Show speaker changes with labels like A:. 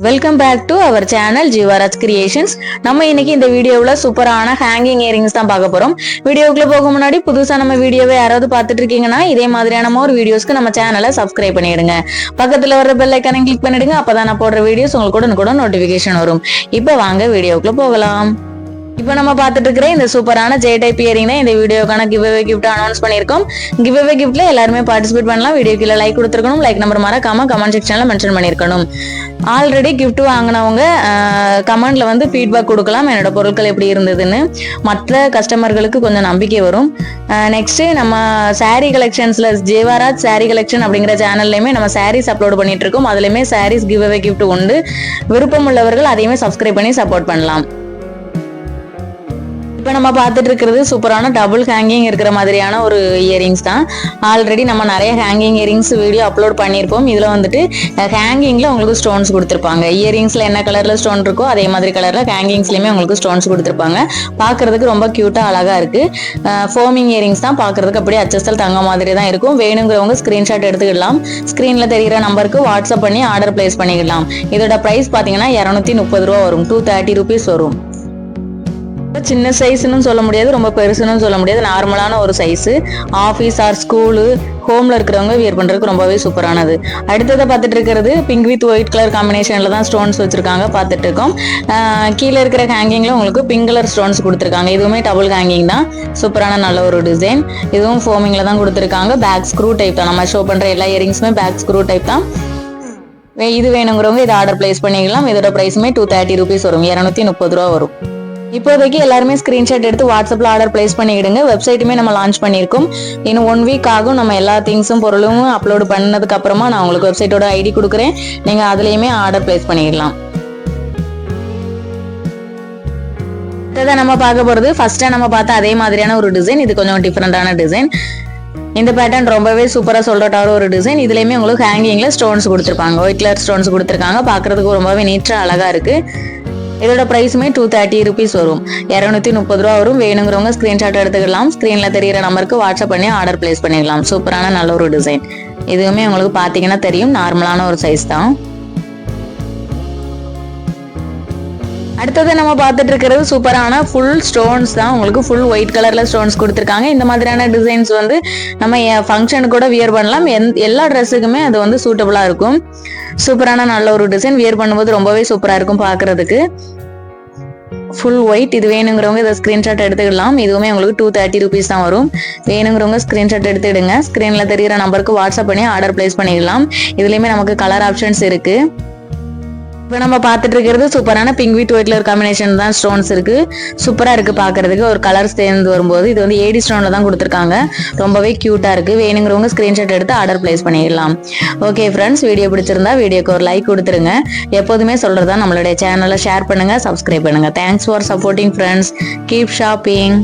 A: Welcome back to our channel Jeevaraj creations. நம்ம இன்னைக்கு இந்த வீடியோவில் சூப்பரான ஹேங்கிங் இயரிங்ஸ் தான் பார்க்க போறோம். வீடியோக்குள்ள போக முன்னாடி புதுசா நம்ம வீடியோவை யாராவது பார்த்துட்டு இருக்கீங்கன்னா இதே மாதிரியான ஒரு வீடியோஸ்க்கு நம்ம சேனலை சப்ஸ்கிரைப் பண்ணிடுங்க. பக்கத்துல வர பெல் ஐக்கானை கிளிக் பண்ணிடுங்க. அப்பதான் நான் போடுற வீடியோஸ் உங்களுக்கு கூட நோட்டிபிகேஷன் வரும். இப்போ வாங்க வீடியோக்குள்ள போகலாம். இப்போ நம்ம பார்த்துட்டு இருக்கிற இந்த சூப்பரான ஜே டைப் இயரிங் தான் இந்த வீடியோக்கான கிவ்அவே கிஃப்ட் அனௌன்ஸ் பண்ணியிருக்கோம். கிவ்அவே கிஃப்ட்ல எல்லாருமே பார்ட்டிசிபேட் பண்ணலாம். வீடியோ கீழே லைக் கொடுத்துருக்கணும். லைக் நம்பர் மறக்காம கமெண்ட் செக்ஷன்ல மென்ஷன் பண்ணியிருக்கணும். ஆல்ரெடி கிஃப்ட் வாங்கினவங்க கமெண்ட்ல ஃபீட்பேக் கொடுக்கலாம், என்னோட பொருட்கள் எப்படி இருந்ததுன்னு. மற்ற கஸ்டமர்களுக்கு கொஞ்சம் நம்பிக்கை வரும். நெக்ஸ்ட் நம்ம சாரீ கலெக்ஷன்ஸ்ல ஜீவாராஜ் சாரீ கலெக்ஷன் அப்படிங்கிற சேனல்லையுமே நம்ம சாரீஸ் அப்லோட் பண்ணிட்டு இருக்கோம். அதுலயுமே சாரீஸ் கிவ்அவே கிஃப்ட் உண்டு. விருப்பம் உள்ளவர்கள் அதையுமே சப்ஸ்கிரைப் பண்ணி சப்போர்ட் பண்ணலாம். இப்போ நம்ம பார்த்துட்டு இருக்கிறது சூப்பரான டபுள் ஹேங்கிங் இருக்கிற மாதிரியான ஒரு இயரிங்ஸ் தான். ஆல்ரெடி நம்ம நிறைய ஹேங்கிங் இயரிங்ஸ் வீடியோ அப்லோட் பண்ணியிருப்போம். இதில் ஹேங்கிங்கில் உங்களுக்கு ஸ்டோன்ஸ் கொடுத்துருப்பாங்க. இயரிங்ஸில் என்ன கலரில் ஸ்டோன் இருக்கோ அதே மாதிரி கலரில் ஹேங்கிங்ஸ்லையுமே உங்களுக்கு ஸ்டோன்ஸ் கொடுத்துருப்பாங்க. பார்க்கறதுக்கு ரொம்ப க்யூட்டாக அழகாக இருக்குது. ஃபோமிங் இயரிங்ஸ் தான், பார்க்கறதுக்கு அப்படியே அச்சஸ்தல் தங்க மாதிரி தான் இருக்கும். வேணுங்கிறவங்க ஸ்க்ரீன்ஷாட் எடுத்துக்கிடலாம். ஸ்க்ரீனில் தெரிகிற நம்பருக்கு வாட்ஸ்அப் பண்ணி ஆர்டர் பிளேஸ் பண்ணிக்கலாம். இதோட ப்ரைஸ் பார்த்தீங்கன்னா 230 ரூபா வரும். 230 rupees வரும். சின்ன சைஸ்ன்னு சொல்ல முடியாது, ரொம்ப பெருசுன்னு சொல்ல முடியாது, நார்மலான ஒரு சைஸ். ஆஃபீஸ் ஆர் ஸ்கூலு ஹோம்ல இருக்கிறவங்க வியர் பண்றதுக்கு ரொம்பவே சூப்பரானது. அடுத்ததை பார்த்துட்டு இருக்கிறது பிங்க் வித் ஒயிட் கலர் காம்பினேஷன்ல தான் ஸ்டோன்ஸ் வச்சிருக்காங்க பார்த்துட்டு இருக்கோம். கீழே இருக்கிற ஹேங்கிங்ல உங்களுக்கு பிங்க் கலர் ஸ்டோன்ஸ் கொடுத்துருக்காங்க. இதுவுமே டபுள் ஹேங்கிங் தான். சூப்பரான நல்ல ஒரு டிசைன். இதுவும் ஃபோமிங்ல தான் கொடுத்துருக்காங்க. பேக் ஸ்க்ரூ டைப் தான். நம்ம ஷோ பண்ற எல்லா இயரிங்ஸுமே பேக் ஸ்க்ரூ டைப் தான். இது வேணுங்கிறவங்க இதை ஆர்டர் பிளேஸ் பண்ணிக்கலாம். இதோட பிரைஸுமே 230 rupees வரும். 230 ரூபா வரும். இப்போதைக்கு எல்லாருமே ஸ்கிரீன்ஷாட் எடுத்து வாட்ஸ்அப்ல ஆர்டர் பிளேஸ் பண்ணிடுங்க. வெப்சைட்டுமே நம்ம லான்ச் பண்ணியிருக்கோம். இன்னும் 1 week ஆகும். நம்ம எல்லா திங்ஸும் பொருளும் அப்லோட் பண்ணதுக்கு அப்புறமா நான் உங்களுக்கு வெப்சைட்டோட ஐடி கொடுக்குறேன். நீங்க அதுலயுமே ஆர்டர் பிளேஸ் பண்ணிடலாம். நம்ம பார்க்க போறது ஃபர்ஸ்டா நம்ம பார்த்த அதே மாதிரியான ஒரு டிசைன். இது கொஞ்சம் டிஃபரெண்டான டிசைன். இந்த பேட்டர்ன் ரொம்பவே சூப்பரா சொல்றட்டான ஒரு டிசைன். இதுலயுமே உங்களுக்கு ஹேங்கிங்ல ஸ்டோன்ஸ் கொடுத்துருப்பாங்க. ஒயிட் கலர் ஸ்டோன்ஸ் கொடுத்துருக்காங்க. பாக்குறதுக்கு ரொம்பவே நீட்டா அழகா இருக்கு. இதோட பிரைஸுமே 230 rupees வரும். 230 ரூபா வரும். வேணுங்கிறவங்க ஸ்கிரீன்ஷாட் எடுத்துக்கலாம். ஸ்கிரீன்ல தெரியிற நம்பருக்கு வாட்ஸ்அப் பண்ணி ஆர்டர் பிளேஸ் பண்ணிடலாம். சூப்பரான நல்ல ஒரு டிசைன். இதுவுமே உங்களுக்கு பாத்தீங்கன்னா தெரியும், நார்மலான ஒரு சைஸ் தான். அடுத்தது நம்ம பார்த்துட்டு இருக்கிறது சூப்பரான ஃபுல் ஸ்டோன்ஸ் தான். உங்களுக்கு ஃபுல் ஒயிட் கலர்ல ஸ்டோன்ஸ் கொடுத்துருக்காங்க. இந்த மாதிரியான டிசைன்ஸ் நம்ம ஃபங்க்ஷனுக்கு கூட வியர் பண்ணலாம். எல்லா ட்ரெஸ்ஸுக்குமே அது சூட்டபிளா இருக்கும். சூப்பரான நல்ல ஒரு டிசைன். வியர் பண்ணும்போது ரொம்பவே சூப்பரா இருக்கும் பார்க்கிறதுக்கு. Full white. இது வேணுங்கிறவங்க இதை ஸ்கிரீன்ஷாட் எடுத்துக்கலாம். இதுவுமே உங்களுக்கு 230 rupees தான் வரும். வேணுங்கிறவங்க ஸ்கிரீன்ஷாட் எடுத்துடுங்க. ஸ்கிரீன்ல தெரிகிற நம்பருக்கு வாட்ஸ்அப் பண்ணி ஆர்டர் பிளேஸ் பண்ணிடலாம். இதுலயுமே நமக்கு கலர் ஆப்ஷன்ஸ் இருக்கு. இப்போ நம்ம பார்த்துட்டு இருக்கிறது சூப்பரான pink with white colour combination தான் ஸ்டோன்ஸ் இருக்கு. சூப்பரா இருக்கு பார்க்கறதுக்கு. ஒரு கலர் சேர்ந்து வரும்போது இது ஏடி ஸ்டோன்ல தான் கொடுத்துருக்காங்க. ரொம்பவே கியூட்டா இருக்கு. வேணுங்கிறவங்க ஸ்கிரீன்ஷாட் எடுத்து ஆர்டர் பிளேஸ் பண்ணிடலாம். ஓகே ஃப்ரெண்ட்ஸ், வீடியோ பிடிச்சிருந்தா வீடியோக்கு ஒரு லைக் கொடுத்துருங்க. எப்போதுமே சொல்றதா நம்மளுடைய சேனலை ஷேர் பண்ணுங்க, சப்ஸ்கிரைப் பண்ணுங்க. Thanks for supporting friends. Keep shopping.